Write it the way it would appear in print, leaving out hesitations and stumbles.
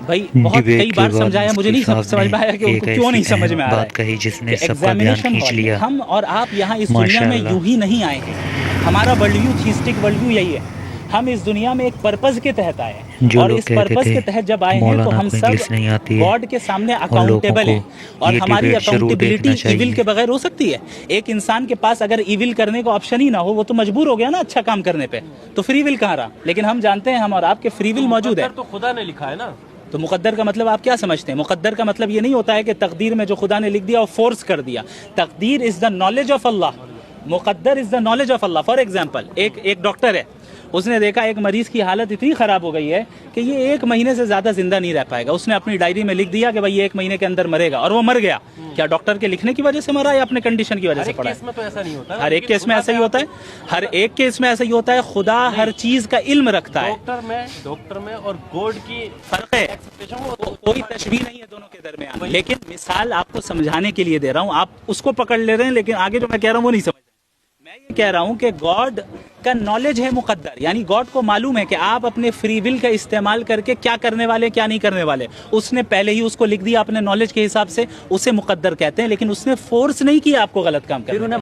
بھائی بہت کئی بار سمجھایا، مجھے نہیں سمجھ میں آیا کہ ان کو کیوں نہیں سمجھ میں آ رہا بات کہی جس نے ہے۔ سب کا دھیان کھینچ لیا۔ ہم اور آپ یہاں اس دنیا ماشاء میں اللہ، یوں ہی نہیں آئے ہیں، ہمارا ورلڈ ویو تھیسٹک ورلڈ ویو یہی ہے، ہم اس دنیا میں ایک پرپز کے تحت آئے ہیں، جو اور لوگ اس کہتے پرپز تھے کے تحت جب آئے ہیں تو مولانا ہم کو سب انگلش نہیں آتی ہے، گاڈ کے سامنے ان لوگوں اکاؤنٹیبل کو ہیں، اور یہ ہماری ڈیبیٹ ضرور اکاؤنٹیبلٹی دیکھنا ایول چاہیے۔ کے بغیر ہو سکتی ہے؟ ایک انسان کے پاس اگر ایول کرنے کو آپشن ہی نہ ہو، وہ تو مجبور ہو گیا نا اچھا کام کرنے پہ، تو فری ول کہاں رہا؟ لیکن ہم جانتے ہیں ہم اور آپ کے فری ول موجود ہے۔ تو خدا نے لکھا ہے نا۔ تو مقدر کا مطلب آپ کیا سمجھتے ہیں؟ مقدر کا مطلب یہ نہیں ہوتا ہے کہ تقدیر میں جو خدا نے لکھ دیا وہ فورس کر دیا۔ تقدیر از دا نالج آف اللہ، مقدر is the knowledge of Allah. For example ایک ڈاکٹر ہے، اس نے دیکھا ایک مریض کی حالت اتنی خراب ہو گئی ہے کہ یہ 1 مہینے سے زیادہ زندہ نہیں رہ پائے گا، اس نے اپنی ڈائری میں لکھ دیا کہ بھائی یہ 1 مہینے کے اندر مرے گا، اور وہ مر گیا۔ کیا ڈاکٹر کے لکھنے کی وجہ سے مرا یا اپنے کنڈیشن کی وجہ سے پڑا ہے؟ کیس میں تو ایسا نہیں ہوتا، ہر ایک کیس میں ایسا ہی ہوتا ہے، ہر ایک کیس میں ایسا ہی ہوتا ہے۔ خدا ہر چیز کا علم رکھتا ہے۔ ڈاکٹر میں اور گوڈ کی فرق ہے، کوئی تشبیہ نہیں ہے دونوں کے درمیان، لیکن مثال آپ کو سمجھانے کے لیے دے رہا ہوں، آپ اس کو پکڑ لے رہے ہیں، لیکن آگے جو میں کہہ رہا ہوں وہ نہیں سمجھ رہے۔ میں یہ کہہ رہا ہوں کہ گاڈ کا نالج ہے مقدر، یعنی گاڈ کو معلوم ہے کہ آپ اپنے فری ول کا استعمال کر کے کیا کرنے والے کیا نہیں کرنے والے، اس نے پہلے ہی اس کو لکھ دیا اپنے نالج کے حساب سے، اسے مقدر کہتے ہیں، لیکن اس نے فورس نہیں کیا آپ کو غلط کام کرنے۔